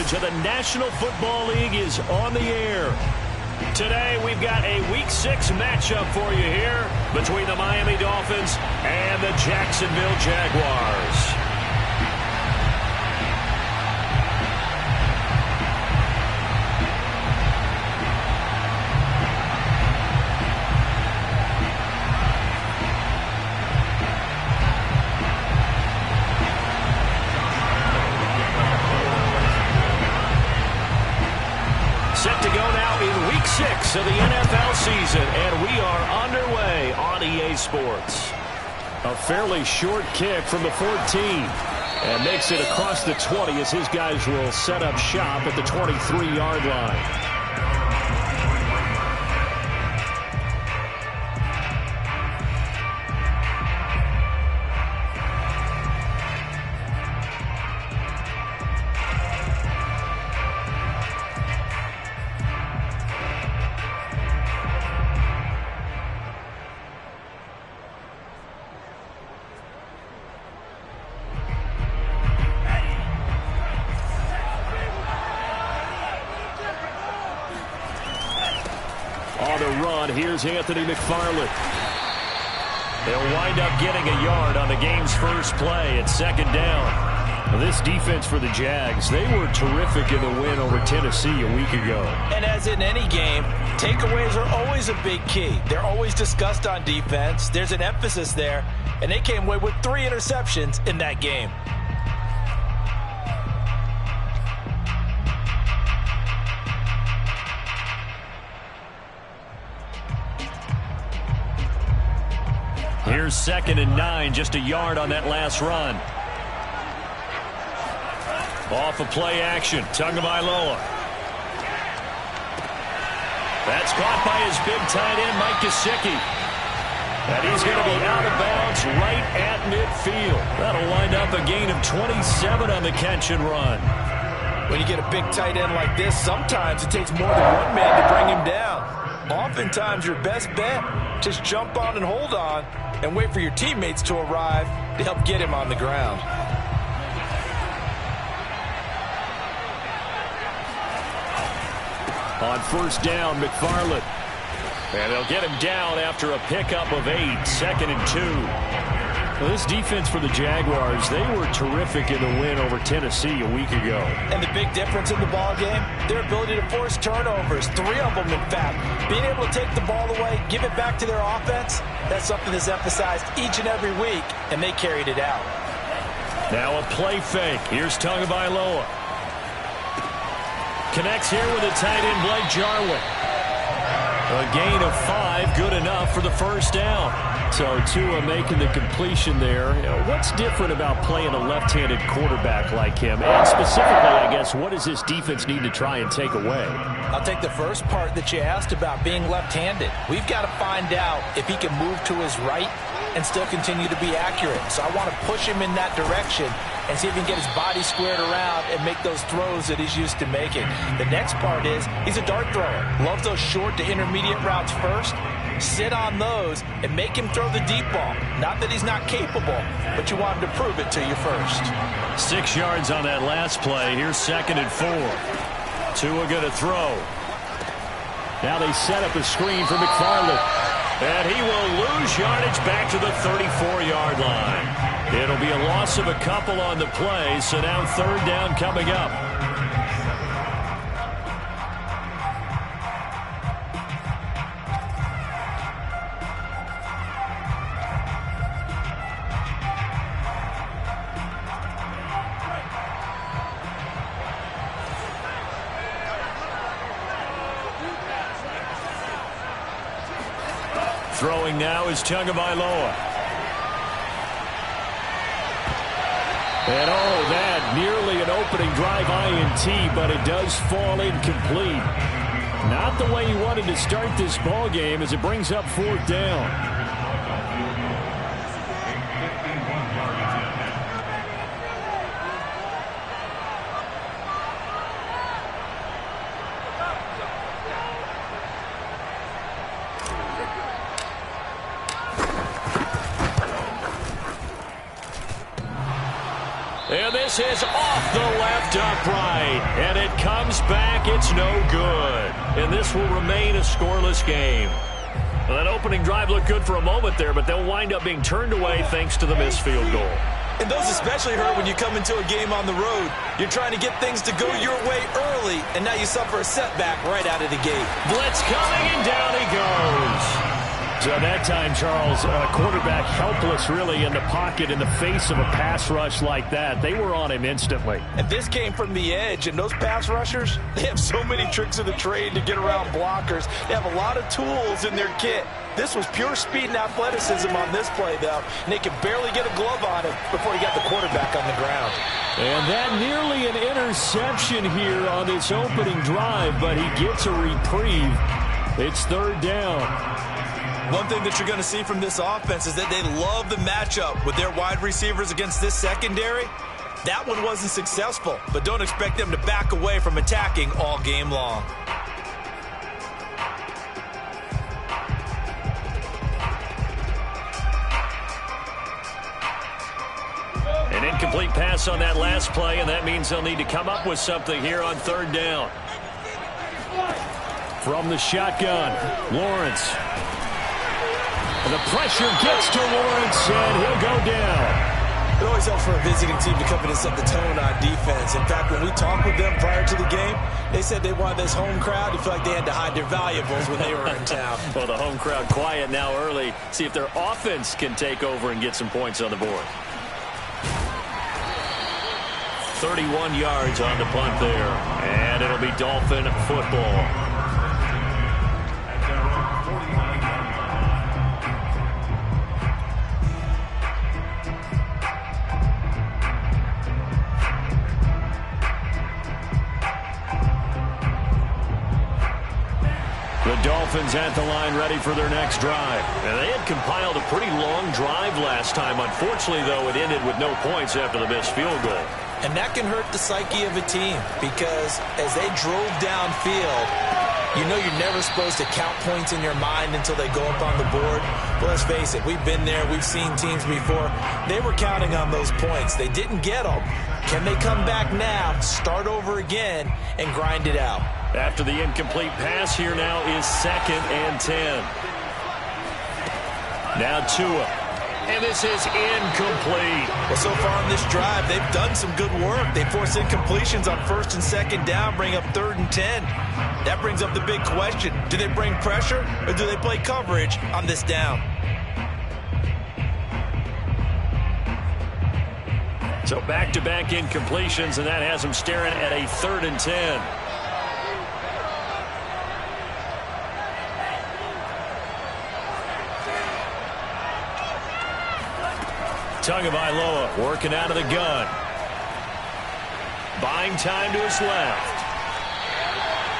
coverage of the National Football League is on the air. Today, we've got a Week 6 matchup for you here between the Miami Dolphins and the Jacksonville Jaguars. Set to go now in Week 6 of the NFL season, and we are underway on EA Sports. A fairly short kick from the 14, and makes it across the 20 as his guys will set up shop at the 23-yard line. On the run, here's Anthony McFarland. They'll wind up getting a yard on the game's first play at second down. This defense for the Jags, they were terrific in the win over Tennessee a week ago. And as in any game, takeaways are always a big key. They're always discussed on defense. There's an emphasis there, and they came away with 3 interceptions in that game. Here's 2nd and 9, just a yard on that last run. Off of play action, Tagovailoa. That's caught by his big tight end, Mike Gesicki. And he's going to be out of bounds right at midfield. That'll wind up a gain of 27 on the catch and run. When you get a big tight end like this, sometimes it takes more than one man to bring him down. Oftentimes, your best bet, just jump on and hold on and wait for your teammates to arrive to help get him on the ground. On first down, McFarland. And they'll get him down after a pickup of 8, 2nd and 2. Well, this defense for the Jaguars, they were terrific in the win over Tennessee a week ago. And the big difference in the ball game, their ability to force turnovers, 3 of them in fact. Being able to take the ball away, give it back to their offense, that's something that's emphasized each and every week, and they carried it out. Now a play fake. Here's Tagovailoa. Connects here with a tight end, Blake Jarwin. A gain of 5, good enough for the first down. So Tua making the completion there. What's different about playing a left-handed quarterback like him? And specifically, I guess, what does this defense need to try and take away? I'll take the first part that you asked about being left-handed. We've got to find out if he can move to his right and still continue to be accurate. So I want to push him in that direction and see if he can get his body squared around and make those throws that he's used to making. The next part is he's a dart thrower. Loves those short to intermediate routes first. Sit on those and make him throw the deep ball. Not that he's not capable, but you want him to prove it to you first. 6 yards on that last play. Here's 2nd and 4. Tua going to throw. Now they set up a screen for McFarland. And he will lose yardage back to the 34-yard line. It'll be a loss of a couple on the play, so now 3rd down coming up. Throwing now is Tagovailoa. And that nearly an opening drive INT, but it does fall incomplete. Not the way he wanted to start this ball game as it brings up 4th down. And this This is off the left upright, and it comes back. It's no good. And this will remain a scoreless game. Well, that opening drive looked good for a moment there, but they'll wind up being turned away thanks to the missed field goal. And those especially hurt when you come into a game on the road. You're trying to get things to go your way early, and now you suffer a setback right out of the gate. Blitz coming, and down he goes. So that time, Charles, quarterback helpless really in the pocket in the face of a pass rush like that. They were on him instantly. And this came from the edge, and those pass rushers, they have so many tricks of the trade to get around blockers. They have a lot of tools in their kit. This was pure speed and athleticism on this play, though, and they could barely get a glove on him before he got the quarterback on the ground. And that nearly an interception here on this opening drive, but he gets a reprieve. It's third down. One thing that you're going to see from this offense is that they love the matchup with their wide receivers against this secondary. That one wasn't successful, but don't expect them to back away from attacking all game long. An incomplete pass on that last play, and that means they'll need to come up with something here on third down. From the shotgun, Lawrence. And the pressure gets to Lawrence, and he'll go down. It always helps for a visiting team to come in and set the tone on defense. In fact, when we talked with them prior to the game, they said they wanted this home crowd to feel like they had to hide their valuables when they were in town. Well, the home crowd quiet now early. See if their offense can take over and get some points on the board. 31 yards on the punt there, and it'll be Dolphin football. The Dolphins at the line ready for their next drive. And they had compiled a pretty long drive last time. Unfortunately, though, it ended with no points after the missed field goal. And that can hurt the psyche of a team because as they drove downfield, you know you're never supposed to count points in your mind until they go up on the board. But let's face it, we've been there. We've seen teams before. They were counting on those points. They didn't get them. Can they come back now, start over again, and grind it out? After the incomplete pass, here now is 2nd and 10. Now Tua. And this is incomplete. Well, so far in this drive, they've done some good work. They force incompletions on 1st and 2nd down, bring up 3rd and 10. That brings up the big question. Do they bring pressure or do they play coverage on this down? So back-to-back incompletions, and that has them staring at a 3rd and 10. Tagovailoa working out of the gun. Buying time to his left.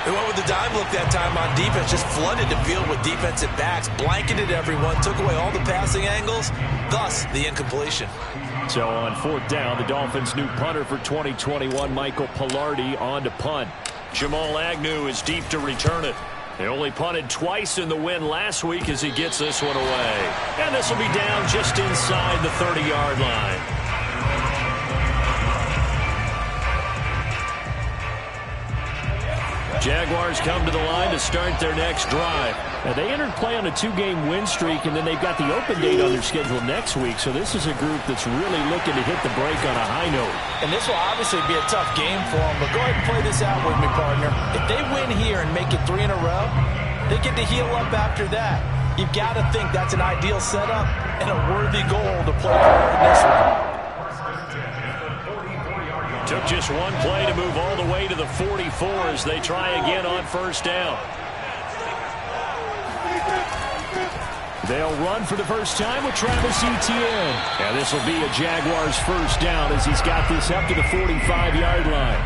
They went with the dime look that time on defense, just flooded the field with defensive backs, blanketed everyone, took away all the passing angles, thus the incompletion. So on 4th down, the Dolphins' new punter for 2021, Michael Palardy, on to punt. Jamal Agnew is deep to return it. They only punted twice in the win last week as he gets this one away. And this will be down just inside the 30-yard line. Jaguars come to the line to start their next drive. Now, they entered play on a 2-game win streak, and then they've got the open date on their schedule next week. So this is a group that's really looking to hit the break on a high note. And this will obviously be a tough game for them, but go ahead and play this out with me, partner. If they win here and make it 3 in a row, they get to heal up after that. You've got to think that's an ideal setup and a worthy goal to play for in this one. Took just one play to move all the way to the 44 as they try again on 1st down. They'll run for the first time with Travis Etienne. And this will be a Jaguars 1st down as he's got this up to the 45-yard line.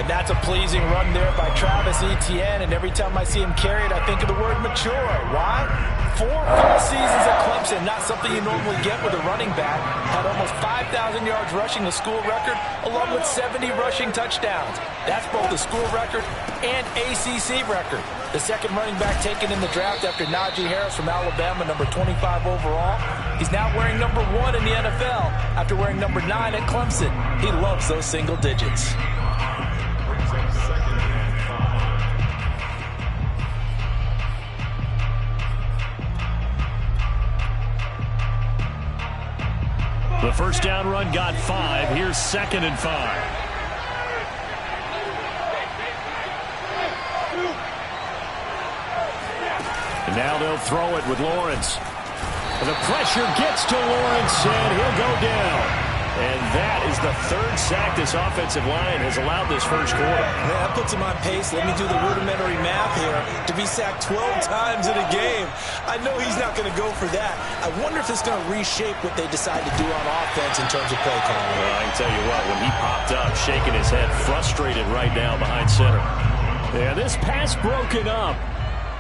And that's a pleasing run there by Travis Etienne, and every time I see him carry it, I think of the word mature. Why? 4 full seasons at Clemson, not something you normally get with a running back. Had almost 5,000 yards rushing, the school record, along with 70 rushing touchdowns. That's both the school record and ACC record. The second running back taken in the draft after Najee Harris from Alabama, number 25 overall. He's now wearing number 1 in the NFL after wearing number 9 at Clemson. He loves those single digits. The first down run got 5. Here's 2nd and 5. And now they'll throw it with Lawrence. And the pressure gets to Lawrence, and he'll go down. And that is the 3rd sack this offensive line has allowed this first quarter. Yeah, that puts him on pace. Let me do the rudimentary math here. To be sacked 12 times in a game, I know he's not going to go for that. I wonder if it's going to reshape what they decide to do on offense in terms of play calling. Well, I can tell you what, when he popped up, shaking his head, frustrated right now behind center. Yeah, this pass broken up.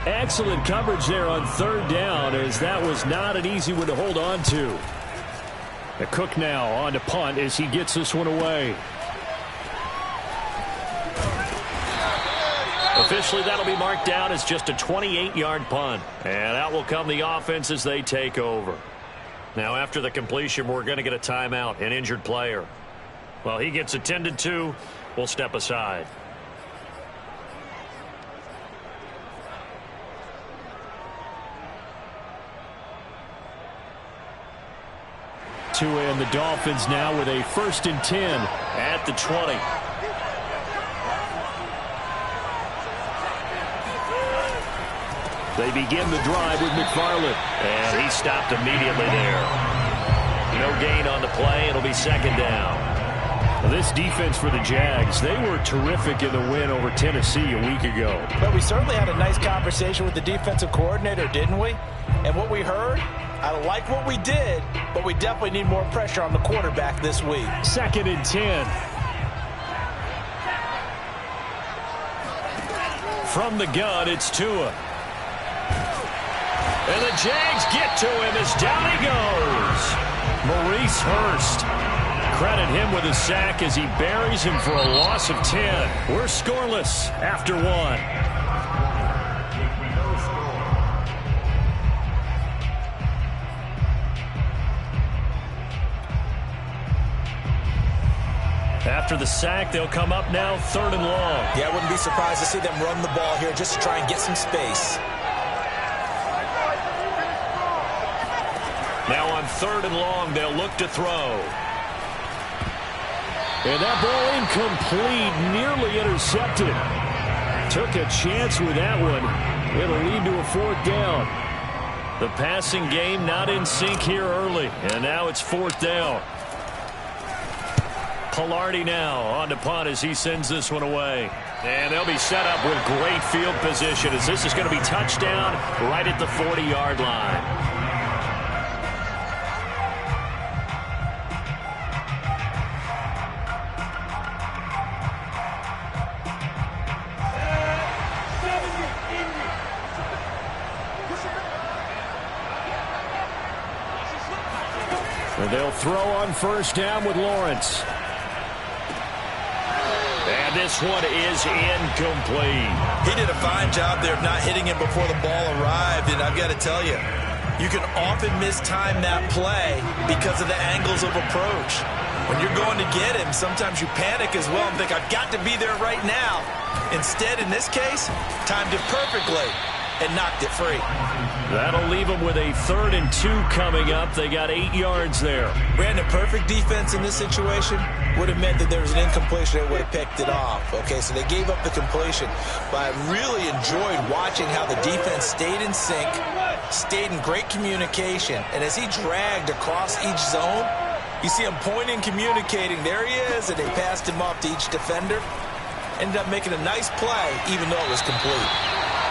Excellent coverage there on 3rd down, as that was not an easy one to hold on to. The Cook now on to punt as he gets this one away. Officially, that'll be marked down as just a 28-yard punt. And out will come the offense as they take over. Now, after the completion, we're going to get a timeout, an injured player. Well, he gets attended to. We'll step aside. And the Dolphins now with a 1st and 10 at the 20. They begin the drive with McFarland, and he stopped immediately there. No gain on the play. It'll be 2nd down. Well, this defense for the Jags, they were terrific in the win over Tennessee a week ago. But we certainly had a nice conversation with the defensive coordinator, didn't we? And what we heard, I like what we did, but we definitely need more pressure on the quarterback this week. 2nd and 10. From the gun, it's Tua. And the Jags get to him as down he goes. Maurice Hurst. Credit him with a sack as he buries him for a loss of 10. We're scoreless after 1. After the sack, they'll come up now 3rd and long. Yeah, I wouldn't be surprised to see them run the ball here just to try and get some space. Now on 3rd and long, they'll look to throw. And that ball incomplete, nearly intercepted. Took a chance with that one. It'll lead to a 4th down. The passing game not in sync here early. And now it's 4th down. Pilardi now on to punt as he sends this one away. And they'll be set up with great field position as this is going to be touchdown right at the 40-yard line. And they'll throw on 1st down with Lawrence. And this one is incomplete. He did a fine job there of not hitting him before the ball arrived. And I've got to tell you, you can often mistime that play because of the angles of approach. When you're going to get him, sometimes you panic as well and think, I've got to be there right now. Instead, in this case, timed it perfectly and knocked it free. That'll leave them with a 3rd and 2 coming up. They got 8 yards there. Brandon, perfect defense in this situation would have meant that there was an incompletion. They would have picked it off. Okay, so they gave up the completion. But I really enjoyed watching how the defense stayed in sync, stayed in great communication. And as he dragged across each zone, you see him pointing, communicating. There he is, and they passed him off to each defender. Ended up making a nice play, even though it was complete.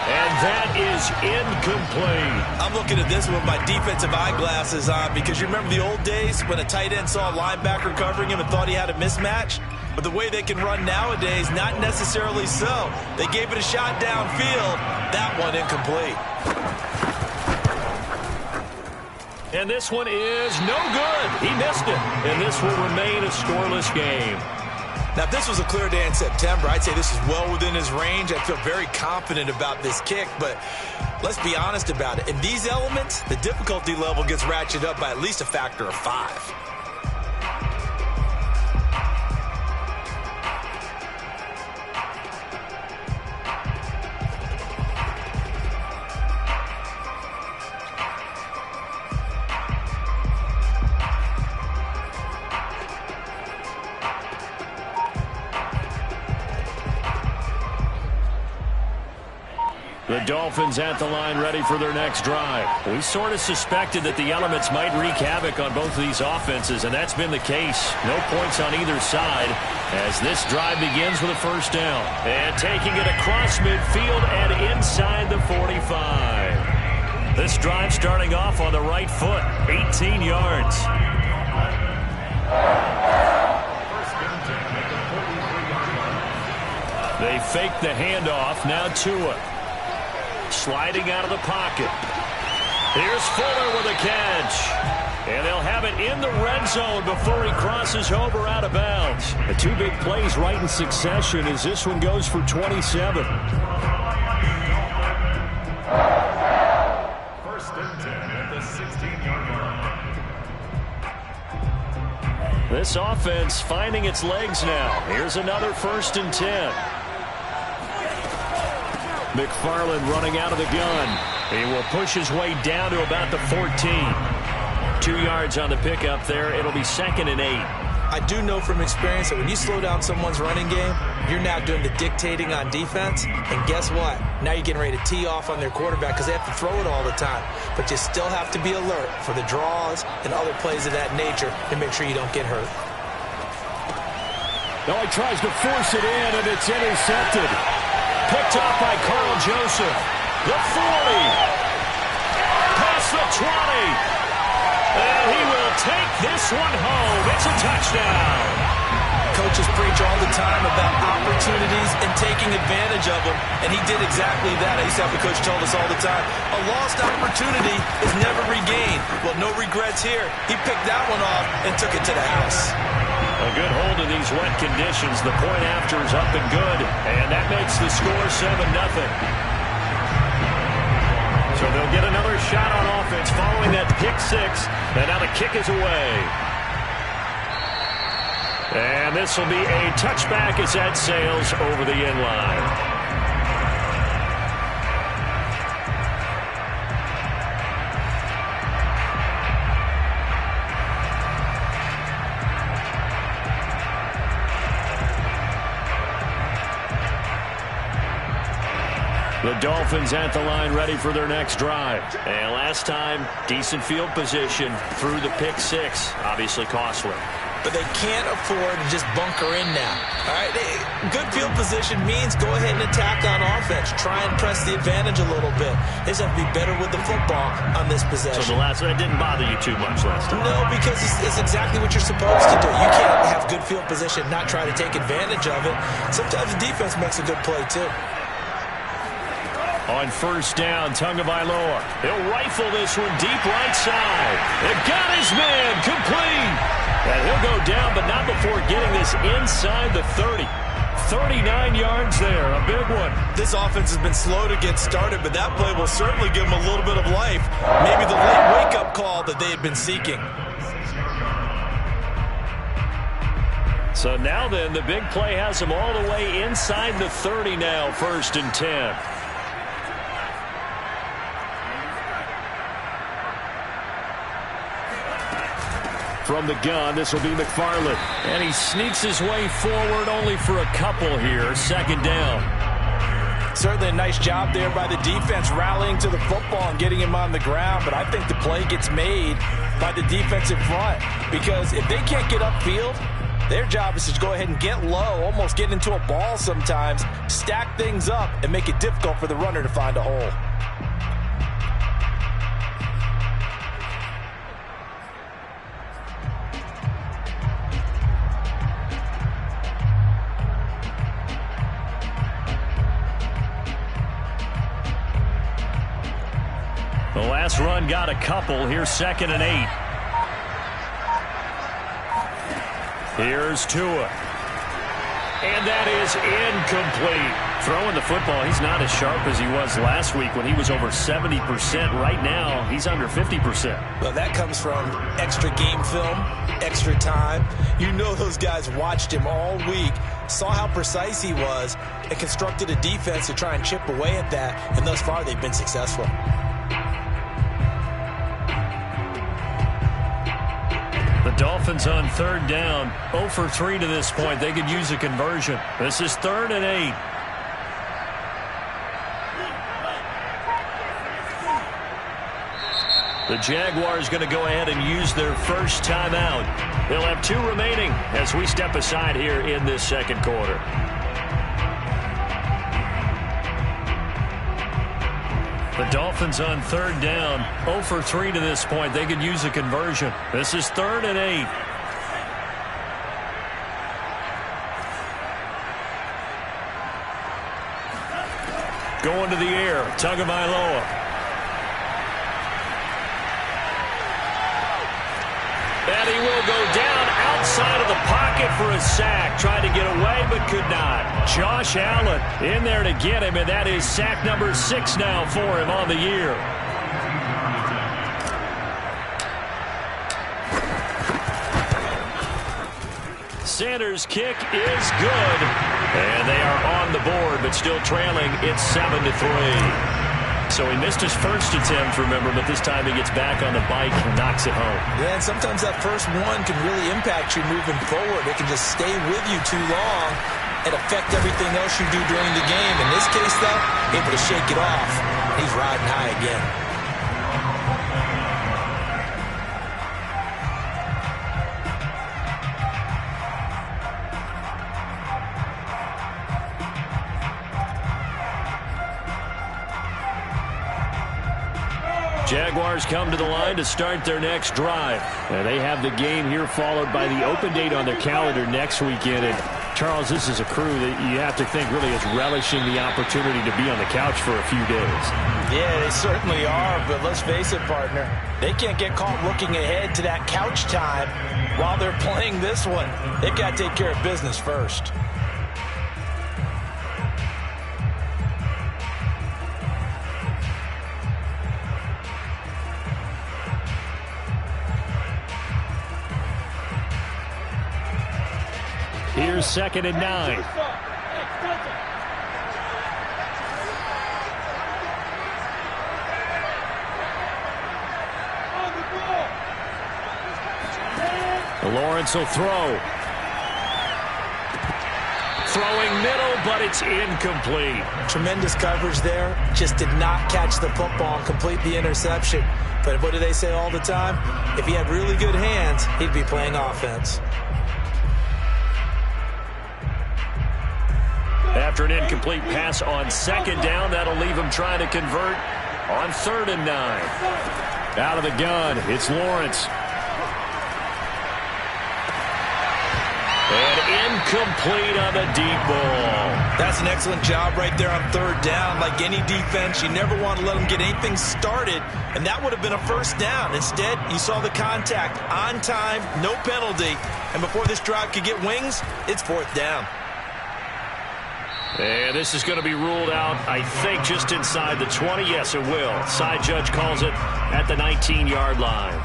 And that is incomplete. I'm looking at this with my defensive eyeglasses on because you remember the old days when a tight end saw a linebacker covering him and thought he had a mismatch? But the way they can run nowadays, not necessarily so. They gave it a shot downfield. That one incomplete. And this one is no good. He missed it. And this will remain a scoreless game. Now, if this was a clear day in September, I'd say this is well within his range. I feel very confident about this kick, but let's be honest about it. In these elements, the difficulty level gets ratcheted up by at least a factor of 5. The Dolphins at the line ready for their next drive. We sort of suspected that the elements might wreak havoc on both of these offenses, and that's been the case. No points on either side as this drive begins with a first down. And taking it across midfield and inside the 45. This drive starting off on the right foot, 18 yards. They fake the handoff, now Tua. Sliding out of the pocket. Here's Fuller with a catch. And they'll have it in the red zone before he crosses over out of bounds. The two big plays right in succession as this one goes for 27. First and 10 at the 16-yard line. This offense finding its legs now. Here's another first and 10. McFarland running out of the gun. He will push his way down to about the 14. 2 yards on the pickup there. It'll be 2nd and 8. I do know from experience that when you slow down someone's running game, you're now doing the dictating on defense. And guess what? Now you're getting ready to tee off on their quarterback because they have to throw it all the time. But you still have to be alert for the draws and other plays of that nature to make sure you don't get hurt. Now he tries to force it in, and it's intercepted. Picked off by Carl Joseph. The 40. Past the 20. And he will take this one home. It's a touchdown. Coaches preach all the time about opportunities and taking advantage of them, and he did exactly that. I used to have a coach tell us all the time, a lost opportunity is never regained. Well, no regrets here. He picked that one off and took it to the house. A good hold of these wet conditions. The point after is up and good, and that makes the score 7-0. So they'll get another shot on offense following that pick six, and now the kick is away. And this will be a touchback as that sails over the end line. The Dolphins at the line ready for their next drive. And last time, decent field position through the pick six. Obviously costly. But they can't afford to just bunker in now. All right, good field position means go ahead and attack on offense. Try and press the advantage a little bit. They just have to be better with the football on this possession. So that didn't bother you too much last time? No, because it's exactly what you're supposed to do. You can't have good field position, not try to take advantage of it. Sometimes the defense makes a good play, too. On first down, Tagovailoa. He'll rifle this one deep right side. It got his man complete. And he'll go down, but not before getting this inside the 30. 39 yards there, a big one. This offense has been slow to get started, but that play will certainly give them a little bit of life. Maybe the late wake-up call that they had been seeking. So now then, the big play has them all the way inside the 30 now, 1st and 10. From the gun, this will be McFarland. And he sneaks his way forward only for a couple here. 2nd down. Certainly a nice job there by the defense rallying to the football and getting him on the ground. But I think the play gets made by the defensive front. Because if they can't get upfield, their job is to go ahead and get low, almost get into a ball sometimes, stack things up, and make it difficult for the runner to find a hole. The last run got a couple. Here's 2nd and 8. Here's Tua. And that is incomplete. Throwing the football, he's not as sharp as he was last week when he was over 70%. Right now, he's under 50%. Well, that comes from extra game film, extra time. You know those guys watched him all week, saw how precise he was, and constructed a defense to try and chip away at that, and thus far they've been successful. The Dolphins on 3rd down, 0 for 3 to this point. They could use a conversion. This is 3rd and 8. The Jaguars going to go ahead and use their first timeout. They'll have 2 remaining as we step aside here in this 2nd quarter. The Dolphins on 3rd down, 0 for 3 to this point. They could use a conversion. This is 3rd and 8. Going to the air, Tagovailoa. And he will go down outside of the pocket for a sack. Tried to get away, but could not. Josh Allen in there to get him, and that is sack number 6 now for him on the year. Sanders' kick is good. And they are on the board, but still trailing. It's 7-3. So he missed his first attempt, remember, but this time he gets back on the bike and knocks it home. Yeah, and sometimes that first one can really impact you moving forward. It can just stay with you too long and affect everything else you do during the game. In this case, though, able to shake it off. He's riding high again. Jaguars come to the line to start their next drive. And they have the game here followed by the open date on their calendar next weekend. And Charles, this is a crew that you have to think really is relishing the opportunity to be on the couch for a few days. Yeah, they certainly are, but let's face it, partner. They can't get caught looking ahead to that couch time while they're playing this one. They've got to take care of business first. Here's 2nd and 9. Lawrence will throw. Throwing middle, but it's incomplete. Tremendous coverage there. Just did not catch the football and complete the interception. But what do they say all the time? If he had really good hands, he'd be playing offense. After an incomplete pass on 2nd down, that'll leave him trying to convert on 3rd and 9. Out of the gun, it's Lawrence. And incomplete on the deep ball. That's an excellent job right there on 3rd down. Like any defense, you never want to let them get anything started, and that would have been a 1st down. Instead, you saw the contact on time, no penalty, and before this drive could get wings, it's 4th down. And this is going to be ruled out, I think, just inside the 20. Yes, it will. Side judge calls it at the 19-yard line.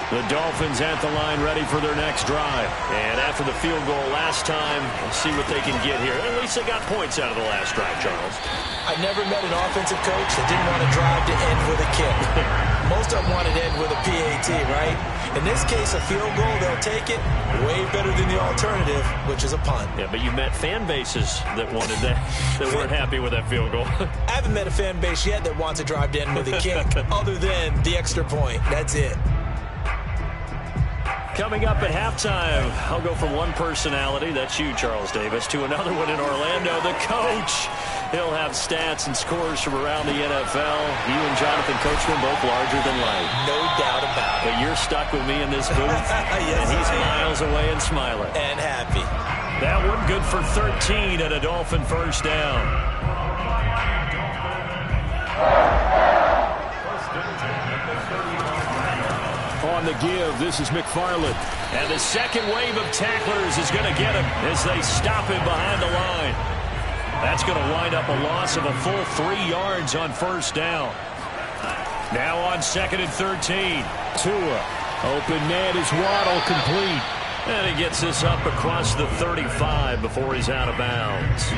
The Dolphins at the line ready for their next drive. And after the field goal last time, we'll see what they can get here. At least they got points out of the last drive, Charles. I never met an offensive coach that didn't want to drive to end with a kick. Most of them wanted to end with a PAT, right? In this case, a field goal, they'll take it. Way better than the alternative, which is a punt. Yeah, but you met fan bases that wanted that, that weren't happy with that field goal. I haven't met a fan base yet that wants to drive to end with a kick, other than the extra point. That's it. Coming up at halftime, I'll go from one personality, that's you, Charles Davis, to another one in Orlando, the coach. He'll have stats and scores from around the NFL. You and Jonathan Coachman both larger than life. No doubt about it. But you're stuck with me in this booth, yes, and he's miles away and smiling. And happy. That one good for 13 and a Dolphin first down. On the give, this is McFarland. And the second wave of tacklers is going to get him as they stop him behind the line. That's going to wind up a loss of a full 3 yards on first down. Now on 2nd and 13. Tua. Open man is Waddle, complete. And he gets this up across the 35 before he's out of bounds.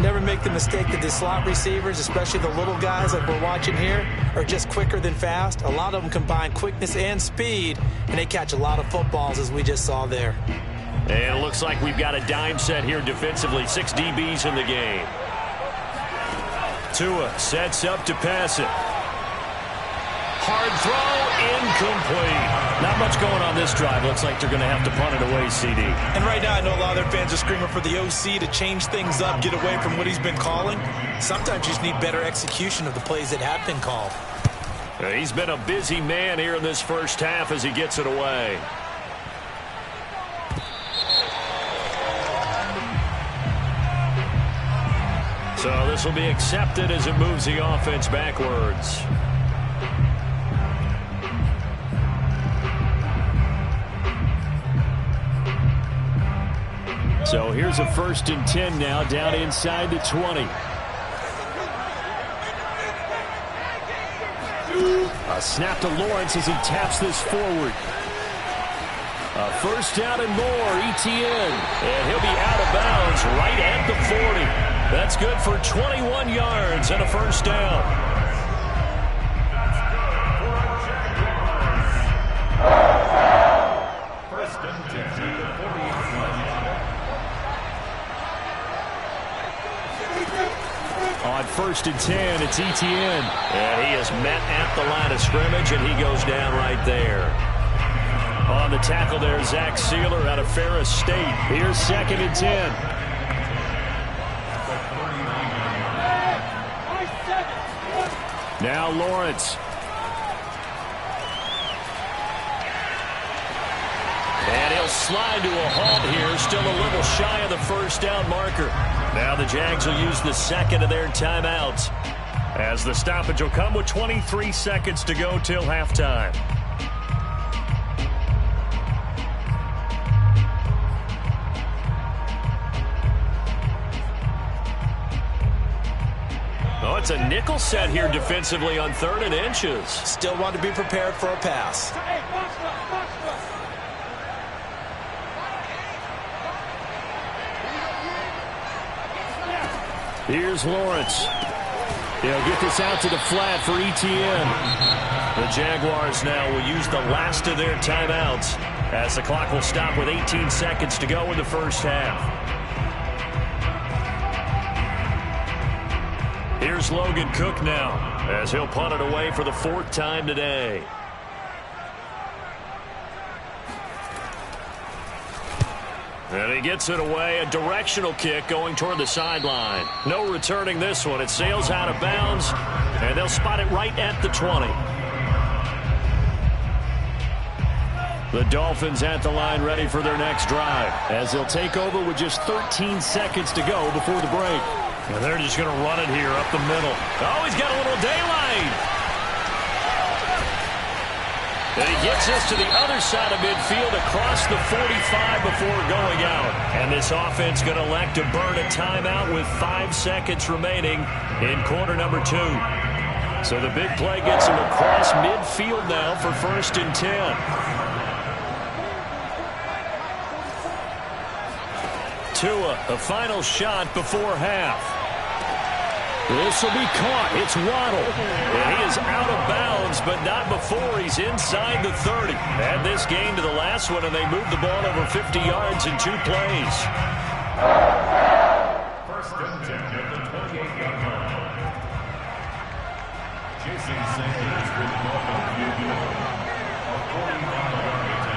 Never make the mistake that the slot receivers, especially the little guys like we're watching here, are just quicker than fast. A lot of them combine quickness and speed, and they catch a lot of footballs, as we just saw there. And it looks like we've got a dime set here defensively. 6 DBs in the game. Tua sets up to pass it. Hard throw, incomplete. Not much going on this drive. Looks like they're going to have to punt it away, CD. And right now, I know a lot of their fans are screaming for the OC to change things up, get away from what he's been calling. Sometimes you just need better execution of the plays that have been called. He's been a busy man here in this first half as he gets it away. So this will be accepted as it moves the offense backwards. So here's a 1st and 10 now, down inside the 20. A snap to Lawrence as he taps this forward. A first down and more, Etienne. And he'll be out of bounds right at the 40. That's good for 21 yards and a first down. On 1st and 10, it's Etienne. And he is met at the line of scrimmage, and he goes down right there. On the tackle there, Zach Sealer out of Ferris State. Here's 2nd and 10. Now Lawrence. And he'll slide to a halt here, still a little shy of the first down marker. Now the Jags will use the second of their timeouts, as the stoppage will come with 23 seconds to go till halftime. Oh, it's a nickel set here defensively on 3rd and inches. Still want to be prepared for a pass. Here's Lawrence. He'll get this out to the flat for Etienne. The Jaguars now will use the last of their timeouts, as the clock will stop with 18 seconds to go in the first half. Here's Logan Cook now, as he'll punt it away for the 4th time today. And he gets it away, a directional kick going toward the sideline. No returning this one. It sails out of bounds, and they'll spot it right at the 20. The Dolphins at the line ready for their next drive, as they'll take over with just 13 seconds to go before the break. And they're just going to run it here up the middle. Oh, he's got a little daylight. And he gets us to the other side of midfield across the 45 before going out. And this offense going to elect to burn a timeout with 5 seconds remaining in quarter number 2. So the big play gets him across midfield now for 1st and 10. Tua, the final shot before half. This will be caught. It's Waddle. And he is out of bounds, but not before he's inside the 30. Add this game to the last one, and they moved the ball over 50 yards in 2 plays. 1st and 10 at the 28-yard line. Jason Sanders with Dolphin field goal. A 45-yard attempt.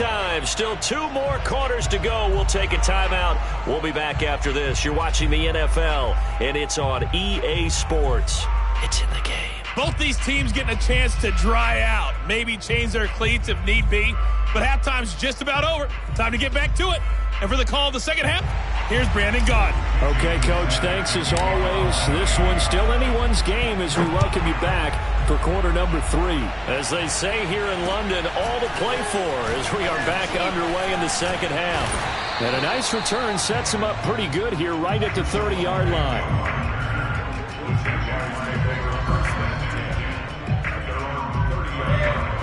halftime. Still 2 more quarters to go. We'll take a timeout. We'll be back after this. You're watching the NFL, and it's on EA Sports. It's in the game. Both these teams getting a chance to dry out, maybe change their cleats if need be, but halftime's just about over. Time to get back to it. And for the call of the second half, here's Brandon Gaudin. Okay, Coach, thanks as always. This one's still anyone's game as we welcome you back for quarter number 3. As they say here in London, all to play for as we are back underway in the second half. And a nice return sets them up pretty good here right at the 30-yard line.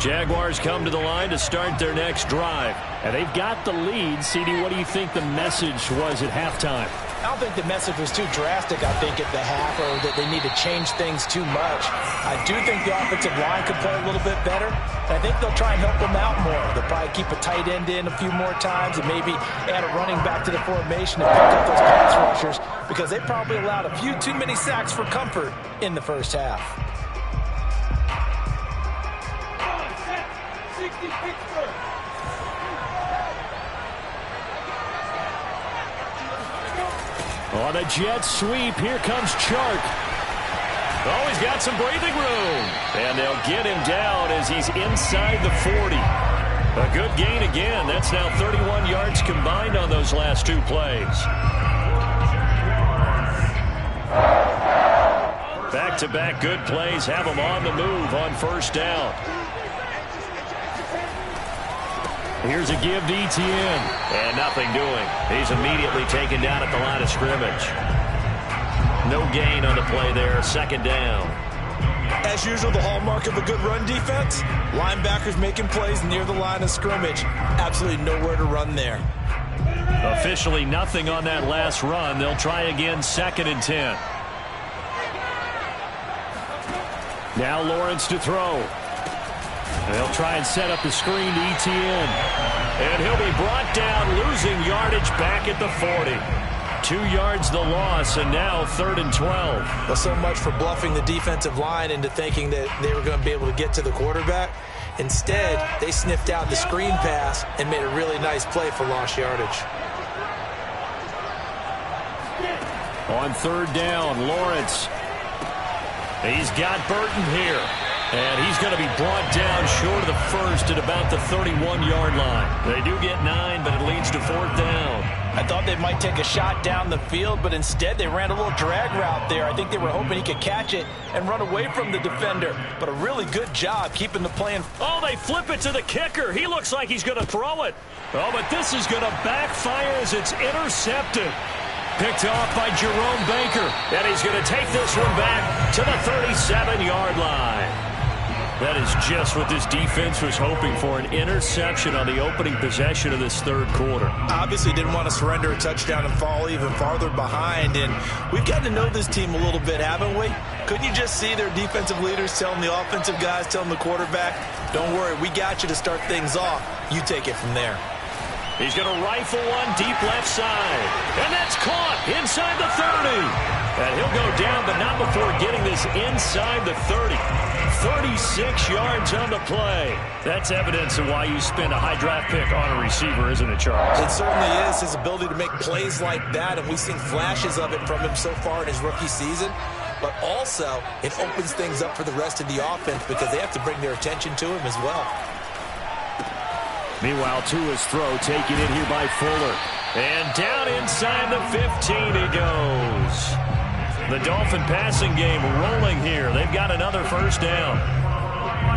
Jaguars come to the line to start their next drive. And they've got the lead. CD, what do you think the message was at halftime? I don't think the message was too drastic, I think, at the half, or that they need to change things too much. I do think the offensive line could play a little bit better. I think they'll try and help them out more. They'll probably keep a tight end in a few more times and maybe add a running back to the formation and pick up those pass rushers, because they probably allowed a few too many sacks for comfort in the first half. On a jet sweep, here comes Chark. Oh, he's got some breathing room. And they'll get him down as he's inside the 40. A good gain again. That's now 31 yards combined on those last 2 plays. Back-to-back good plays have him on the move on first down. Here's a give to Etienne. And nothing doing. He's immediately taken down at the line of scrimmage. No gain on the play there. Second down. As usual, the hallmark of a good run defense, linebackers making plays near the line of scrimmage. Absolutely nowhere to run there. Officially nothing on that last run. They'll try again, 2nd and 10. Now Lawrence to throw. They'll try and set up the screen to Etienne. And he'll be brought down, losing yardage back at the 40. 2 yards the loss, and now 3rd and 12. Well, so much for bluffing the defensive line into thinking that they were going to be able to get to the quarterback. Instead, they sniffed out the screen pass and made a really nice play for lost yardage. On 3rd down, Lawrence. He's got Burton here. And he's going to be brought down short of the first at about the 31-yard line. They do get 9, but it leads to 4th down. I thought they might take a shot down the field, but instead they ran a little drag route there. I think they were hoping he could catch it and run away from the defender. But a really good job keeping the play. Oh, they flip it to the kicker. He looks like he's going to throw it. Oh, but this is going to backfire as it's intercepted. Picked off by Jerome Baker. And he's going to take this one back to the 37-yard line. That is just what this defense was hoping for, an interception on the opening possession of this 3rd quarter. Obviously didn't want to surrender a touchdown and fall even farther behind, and we've got to know this team a little bit, haven't we? Couldn't you just see their defensive leaders telling the offensive guys, telling the quarterback, don't worry, we got you to start things off. You take it from there. He's going to rifle one deep left side, and that's caught inside the 30. And he'll go down, but not before getting this inside the 30. 36 yards on the play. That's evidence of why you spend a high draft pick on a receiver, isn't it, Charles? It certainly is, his ability to make plays like that, and we've seen flashes of it from him so far in his rookie season. But also, it opens things up for the rest of the offense because they have to bring their attention to him as well. Meanwhile, to his throw, taken in here by Fuller. And down inside the 15 he goes. The Dolphin passing game rolling here. They've got another first down.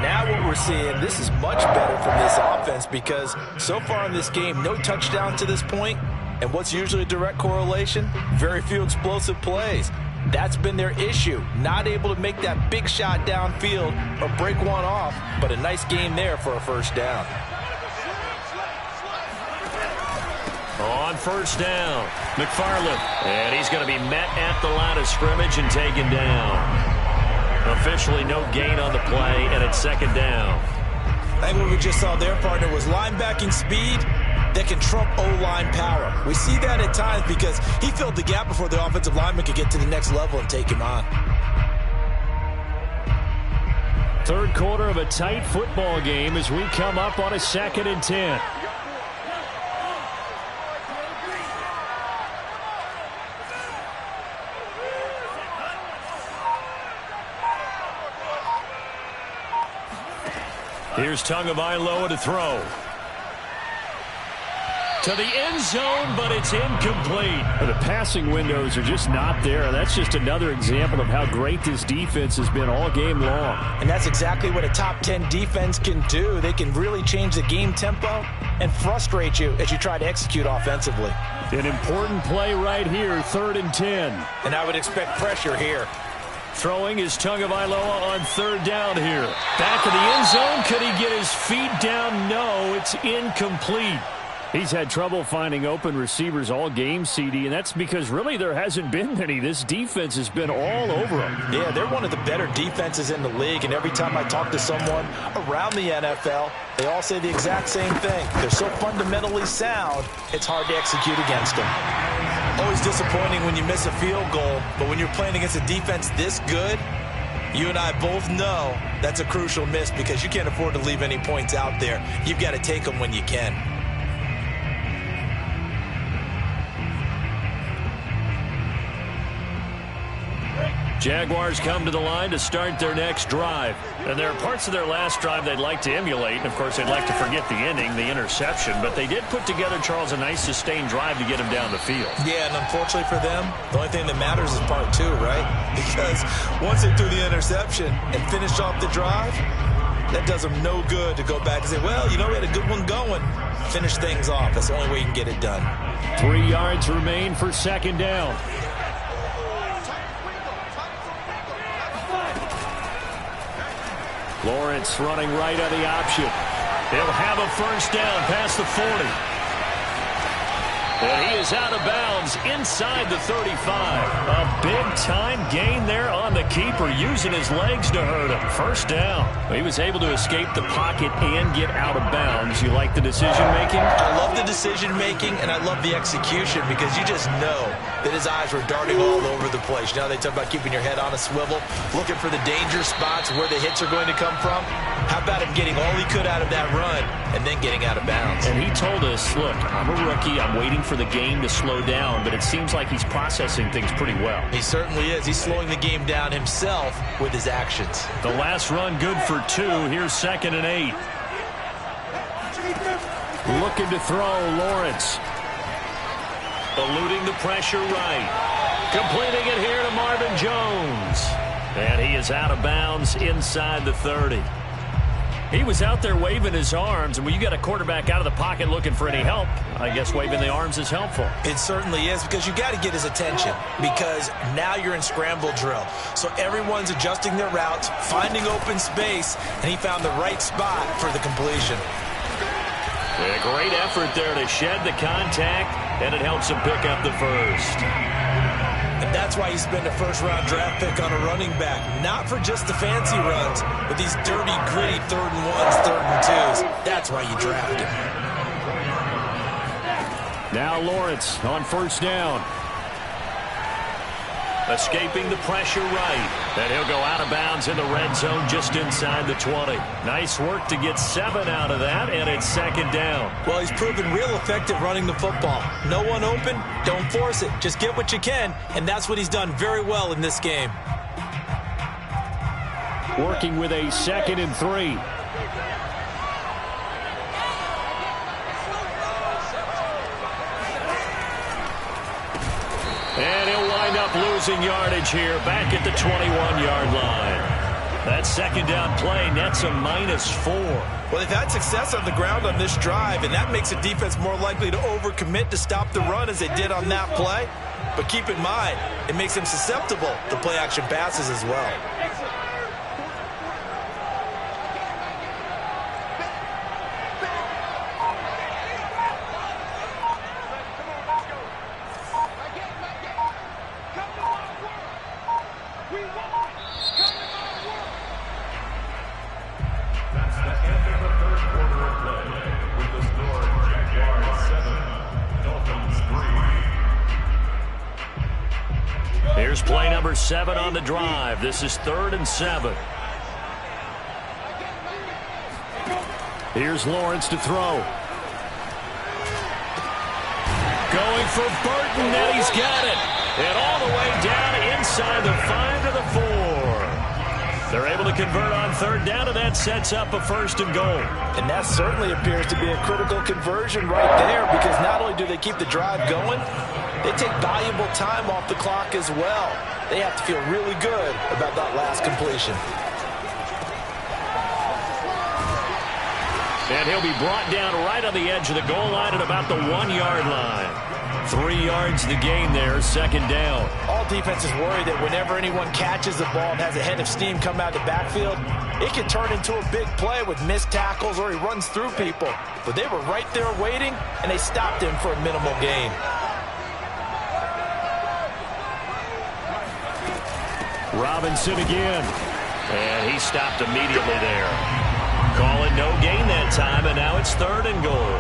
Now what we're seeing, this is much better from this offense because so far in this game, no touchdown to this point. And what's usually a direct correlation? Very few explosive plays. That's been their issue. Not able to make that big shot downfield or break one off, but a nice game there for a first down. On first down, McFarland. And he's going to be met at the line of scrimmage and taken down. Officially no gain on the play, and it's 2nd down. I think what we just saw their partner was linebacking speed that can trump O-line power. We see that at times because he filled the gap before the offensive lineman could get to the next level and take him on. 3rd quarter of a tight football game as we come up on a 2nd and 10. Here's Tagovailoa to throw. To the end zone, but it's incomplete. The passing windows are just not there. That's just another example of how great this defense has been all game long. And that's exactly what a top 10 defense can do. They can really change the game tempo and frustrate you as you try to execute offensively. An important play right here, 3rd and 10. And I would expect pressure here. Throwing is Tagovailoa on 3rd down here. Back of the end zone. Could he get his feet down? No, it's incomplete. He's had trouble finding open receivers all game, CD, and that's because really there hasn't been many. This defense has been all over them. Yeah, they're one of the better defenses in the league, and every time I talk to someone around the NFL, they all say the exact same thing. They're so fundamentally sound, it's hard to execute against them. Always disappointing when you miss a field goal, but when you're playing against a defense this good, you and I both know that's a crucial miss because you can't afford to leave any points out there. You've got to take them when you can. Jaguars come to the line to start their next drive. And there are parts of their last drive they'd like to emulate. And, of course, they'd like to forget the ending, the interception. But they did put together, Charles, a nice sustained drive to get him down the field. Yeah, and unfortunately for them, the only thing that matters is part 2, right? Because once they threw the interception and finished off the drive, that does them no good to go back and say, well, you know, we had a good one going. Finish things off. That's the only way you can get it done. 3 yards remain for 2nd down. Lawrence running right on the option. He'll have a 1st down past the 40. And he is out of bounds inside the 35. A big-time gain there on the keeper, using his legs to hurt him. 1st down. He was able to escape the pocket and get out of bounds. You like the decision-making? I love the decision-making, and I love the execution because you just know that his eyes were darting all over the place. You know, they talk about keeping your head on a swivel, looking for the danger spots where the hits are going to come from. How about him getting all he could out of that run and then getting out of bounds? And he told us, look, I'm a rookie. I'm waiting for the game to slow down, but it seems like he's processing things pretty well. He certainly is. He's slowing the game down himself with his actions. The last run good for 2. Here's 2nd and 8. Looking to throw, Lawrence. Eluding the pressure right. Completing it here to Marvin Jones. And he is out of bounds inside the 30. He was out there waving his arms, and when you got a quarterback out of the pocket looking for any help, I guess waving the arms is helpful. It certainly is, because you got to get his attention, because now you're in scramble drill. So everyone's adjusting their routes, finding open space, and he found the right spot for the completion. A great effort there to shed the contact, and it helps him pick up the 1st. And that's why you spend a 1st-round draft pick on a running back. Not for just the fancy runs, but these dirty, gritty 3rd and 1s, 3rd and 2s. That's why you draft him. Now Lawrence on 1st down. Escaping the pressure right. And he'll go out of bounds in the red zone just inside the 20. Nice work to get 7 out of that, and it's 2nd down. Well, he's proven real effective running the football. No one open, don't force it. Just get what you can, and that's what he's done very well in this game. Working with a 2nd and 3. And he'll wind up losing yardage here back at the 21-yard line. That 2nd down play nets a -4. Well, they've had success on the ground on this drive, and that makes the defense more likely to overcommit to stop the run as they did on that play. But keep in mind, it makes them susceptible to play-action passes as well. Here's play number 7 on the drive. This is 3rd and 7. Here's Lawrence to throw. Going for Burton, and he's got it. And all the way down inside the 5 to the 4. They're able to convert on third down, and that sets up a 1st and goal. And that certainly appears to be a critical conversion right there, because not only do they keep the drive going, they take valuable time off the clock as well. They have to feel really good about that last completion. And he'll be brought down right on the edge of the goal line at about the 1-yard line. 3 yards to gain there, 2nd down. All defenses worry that whenever anyone catches the ball and has a head of steam come out of the backfield, it can turn into a big play with missed tackles or he runs through people. But they were right there waiting, and they stopped him for a minimal gain. Robinson again. And he stopped immediately there. Calling no gain that time, and now it's 3rd and goal.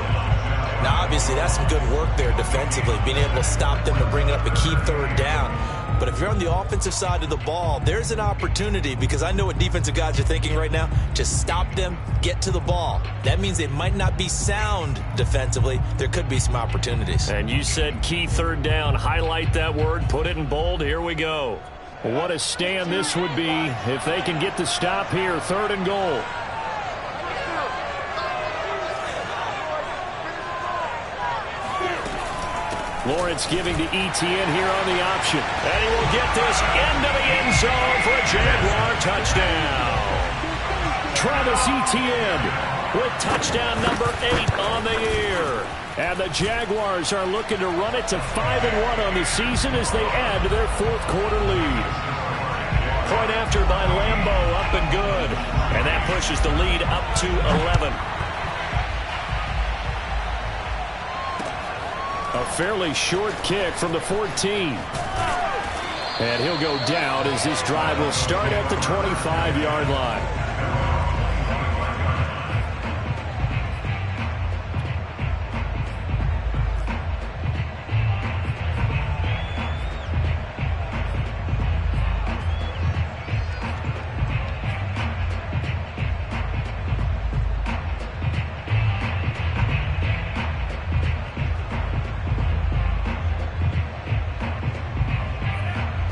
Now, obviously, that's some good work there defensively, being able to stop them and bring up a key 3rd down. But if you're on the offensive side of the ball, there's an opportunity, because I know what defensive guys are thinking right now, to stop them, get to the ball. That means they might not be sound defensively. There could be some opportunities. And you said key 3rd down. Highlight that word, put it in bold. Here we go. What a stand this would be if they can get the stop here. 3rd and goal. Lawrence giving to Etienne here on the option. And he will get this into the end zone for a Jaguar touchdown. Travis Etienne with touchdown number 8 on the year. And the Jaguars are looking to run it to 5-1 on the season as they add to their 4th quarter lead. Point after by Lambeau, up and good. And that pushes the lead up to 11. A fairly short kick from the 14. And he'll go down as this drive will start at the 25-yard line.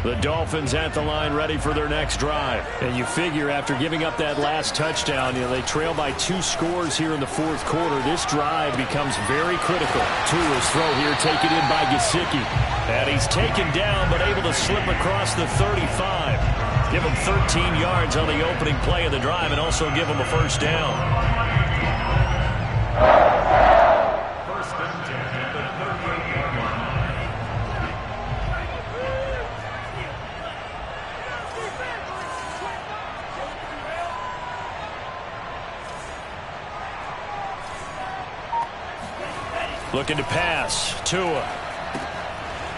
The Dolphins at the line ready for their next drive. And you figure after giving up that last touchdown, they trail by 2 scores here in the 4th quarter. This drive becomes very critical. Tua's throw here taken in by Gesicki. And he's taken down but able to slip across the 35. Give him 13 yards on the opening play of the drive and also give him a 1st down. 1st and 10 at the 38-yard line. Looking to pass. Tua.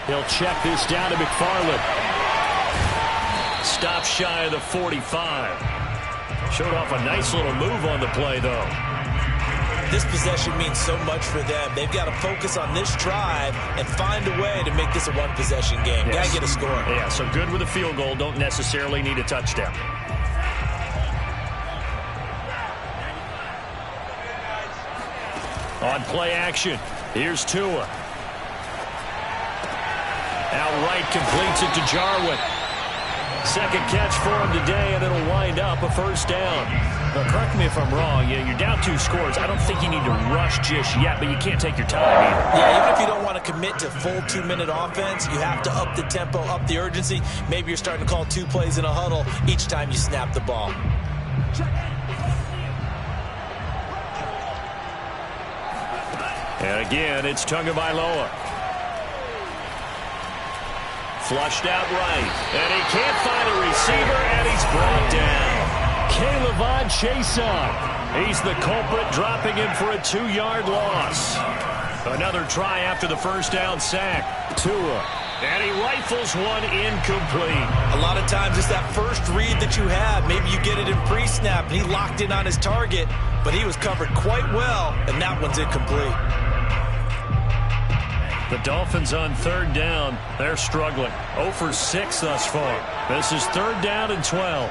He'll check this down to McFarland. Stop shy of the 45. Showed off a nice little move on the play, though. This possession means so much for them. They've got to focus on this drive and find a way to make this a one-possession game. Yes. Got to get a score. Yeah, so good with a field goal. Don't necessarily need a touchdown. On play action, here's Tua. Outright completes it to Jarwin. 2nd catch for him today, and it'll wind up a 1st down. Now, correct me if I'm wrong. You're down 2 scores. I don't think you need to rush just yet, but you can't take your time either. Yeah, even if you don't want to commit to full 2-minute offense, you have to up the tempo, up the urgency. Maybe you're starting to call 2 plays in a huddle each time you snap the ball. And again, it's Tagovailoa. Flushed out right. And he can't find a receiver, and he's brought down. K'Lavon Chaisson. He's the culprit, dropping him for a 2-yard loss. Another try after the 1st down sack. Tua. And he rifles one incomplete. A lot of times it's that first read that you have. Maybe you get it in pre-snap, and he locked in on his target, but he was covered quite well, and that one's incomplete. The Dolphins on 3rd down. They're struggling. 0 for 6 thus far. This is 3rd down and 12.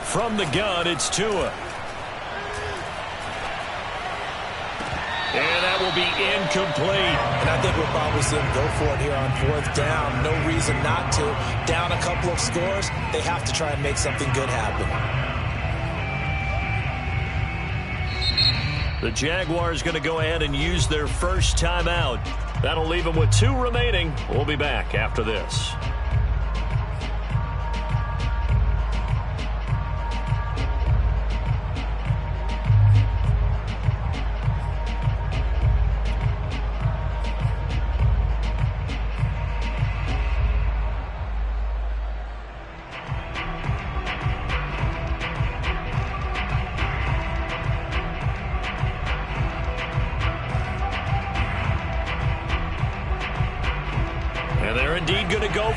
From the gun, it's Tua. And that will be incomplete. And I think we'll probably see them go for it here on 4th down. No reason not to. Down a couple of scores, they have to try and make something good happen. The Jaguars going to go ahead and use their first timeout. That'll leave them with 2 remaining. We'll be back after this.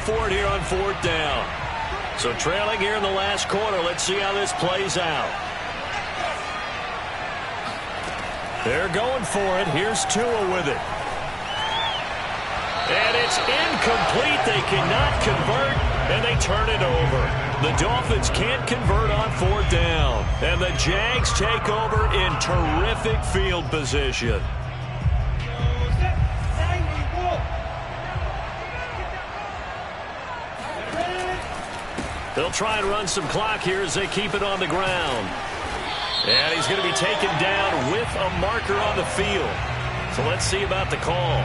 For it here on 4th down. So trailing here in the last quarter. Let's see how this plays out. They're going for it. Here's Tua with it. And it's incomplete. They cannot convert, and they turn it over. The Dolphins can't convert on 4th down. And the Jags take over in terrific field position. They'll try and run some clock here as they keep it on the ground. And he's going to be taken down with a marker on the field. So let's see about the call.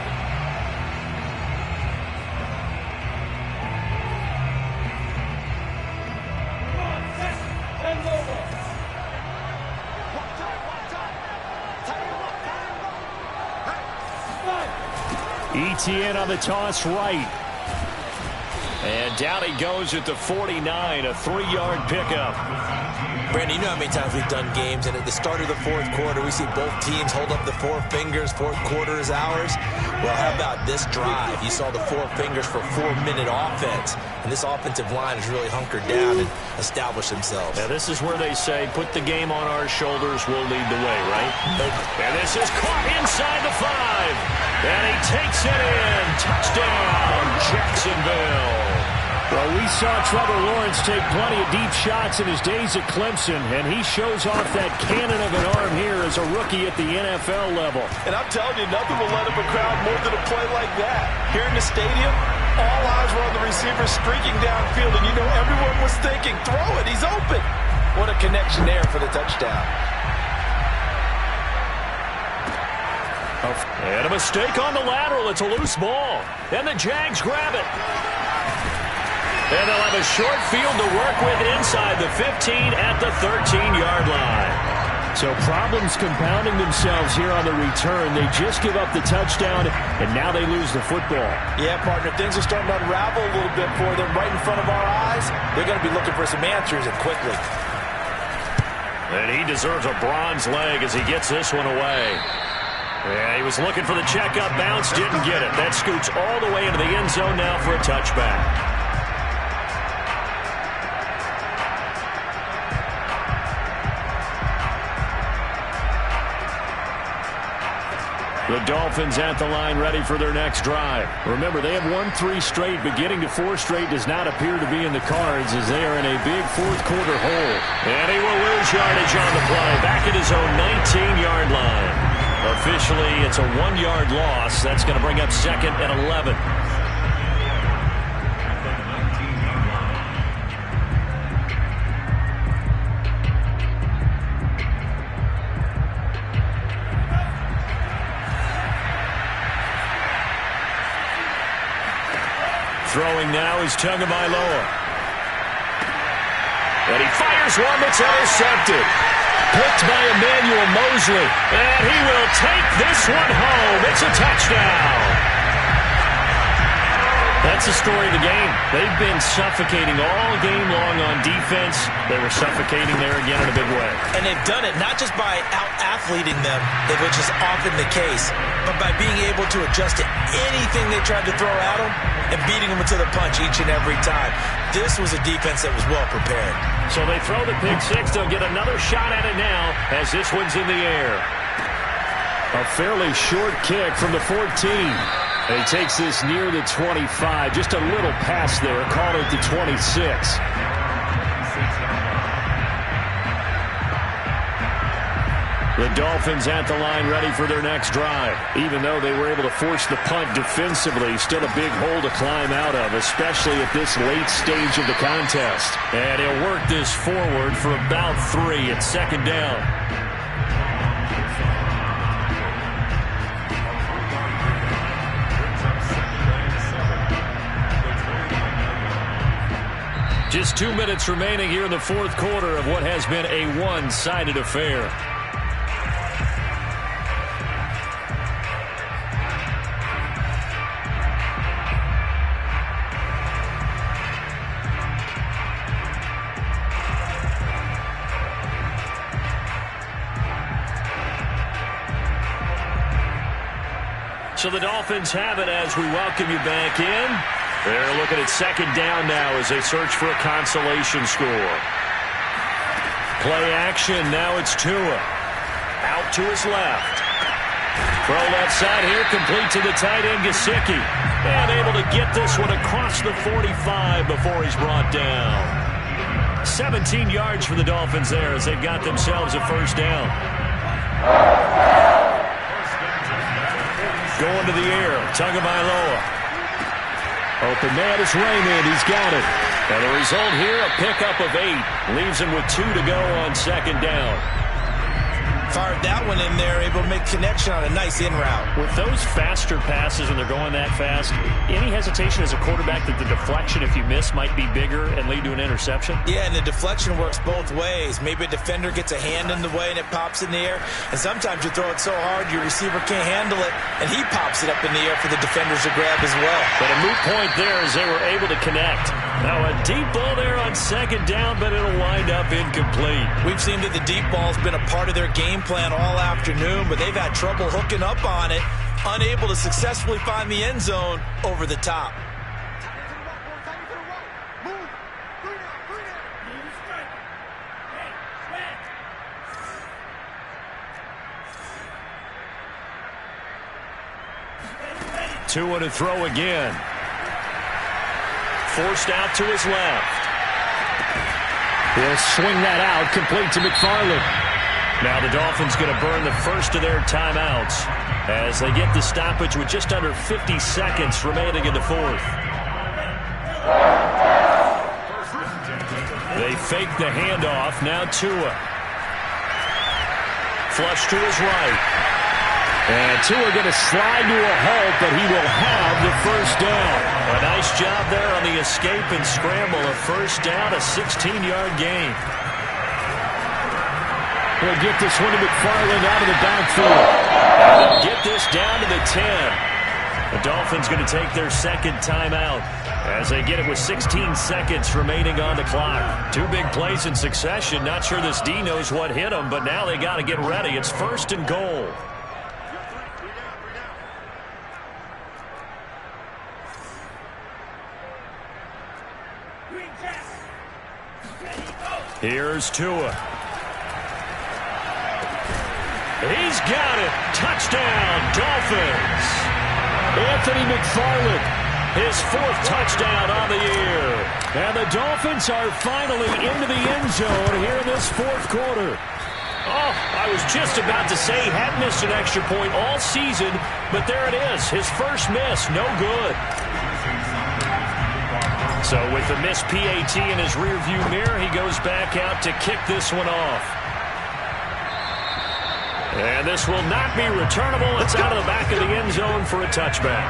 ETN on the toss right. And down he goes at the 49, a 3-yard pickup. Brandon, you know how many times we've done games, and at the start of the 4th quarter, we see both teams hold up the 4 fingers, 4th quarter is ours. Well, how about this drive? You saw the 4 fingers for 4-minute offense, and this offensive line has really hunkered down and established themselves. Now, this is where they say, put the game on our shoulders, we'll lead the way, right? And this is caught inside the 5. And he takes it in. Touchdown, Jacksonville. Well, we saw Trevor Lawrence take plenty of deep shots in his days at Clemson, and he shows off that cannon of an arm here as a rookie at the NFL level. And I'm telling you, nothing will let up a crowd more than a play like that. Here in the stadium, all eyes were on the receiver streaking downfield, and you know everyone was thinking, throw it, he's open. What a connection there for the touchdown. And a mistake on the lateral. It's a loose ball. And the Jags grab it. And they'll have a short field to work with inside the 15 at the 13-yard line. So problems compounding themselves here on the return. They just give up the touchdown, and now they lose the football. Yeah, partner, things are starting to unravel a little bit for them right in front of our eyes. They're going to be looking for some answers, and quickly. And he deserves a bronze leg as he gets this one away. Yeah, he was looking for the checkup bounce, didn't get it. That scoots all the way into the end zone now for a touchback. The Dolphins at the line ready for their next drive. Remember, they have won 3 straight, but getting to 4 straight does not appear to be in the cards as they are in a big 4th quarter hole. And he will lose yardage on the play, back at his own 19-yard line. Officially, it's a 1-yard loss. That's going to bring up 2nd and 11. Throwing now is Tagovailoa. And he fires one that's intercepted. Picked by Emmanuel Mosley. And he will take this one home. It's a touchdown. That's the story of the game. They've been suffocating all game long on defense. They were suffocating there again in a big way. And they've done it not just by out-athleting them, which is often the case, but by being able to adjust to anything they tried to throw at them and beating them to the punch each and every time. This was a defense that was well prepared. So they throw the pick six. They'll get another shot at it now as this one's in the air. A fairly short kick from the 14. And he takes this near the 25. Just a little pass there. Called it the 26. The Dolphins at the line ready for their next drive. Even though they were able to force the punt defensively, still a big hole to climb out of, especially at this late stage of the contest. And he'll work this forward for about 3 at second down. Just 2 minutes remaining here in the fourth quarter of what has been a one-sided affair. So the Dolphins have it as we welcome you back in. They're looking at second down now as they search for a consolation score. Play action. Now it's Tua. Out to his left. Throw left side here, complete to the tight end, Gesicki. And able to get this one across the 45 before he's brought down. 17 yards for the Dolphins there as they've got themselves a first down. Going to the air, Tagovailoa. Open man is Raymond. He's got it. And the result here, a pickup of 8. Leaves him with 2 to go on second down. Fired that one in there, able to make connection on a nice in route. With those faster passes when they're going that fast, any hesitation as a quarterback that the deflection, if you miss, might be bigger and lead to an interception? Yeah, and the deflection works both ways. Maybe a defender gets a hand in the way and it pops in the air. And sometimes you throw it so hard your receiver can't handle it, and he pops it up in the air for the defenders to grab as well. But a moot point there as they were able to connect. Now a deep ball there on second down, but it'll wind up incomplete. We've seen that the deep ball's been a part of their game plan all afternoon, but they've had trouble hooking up on it, unable to successfully find the end zone over the top. Tua to throw again. Forced out to his left. He'll swing that out, complete to McFarland. Now the Dolphins going to burn the first of their timeouts as they get the stoppage with just under 50 seconds remaining in the fourth. They fake the handoff. Now Tua. Flush to his right. And Tua going to slide to a halt, but he will have the first down. A nice job there on the escape and scramble. A first down, a 16-yard gain. We'll get this one to McFarland out of the backfield. Get this down to the 10. The Dolphins going to take their second timeout as they get it with 16 seconds remaining on the clock. 2 big plays in succession. Not sure this D knows what hit them, but now they got to get ready. It's first and goal. Here's Tua. He's got it. Touchdown, Dolphins. Anthony McFarland, his 4th touchdown on the year. And the Dolphins are finally into the end zone here in this 4th quarter. Oh, I was just about to say he hadn't missed an extra point all season, but there it is. His first miss, no good. So with the missed PAT in his rearview mirror, he goes back out to kick this one off. And this will not be returnable. It's out of the back of the end zone for a touchback.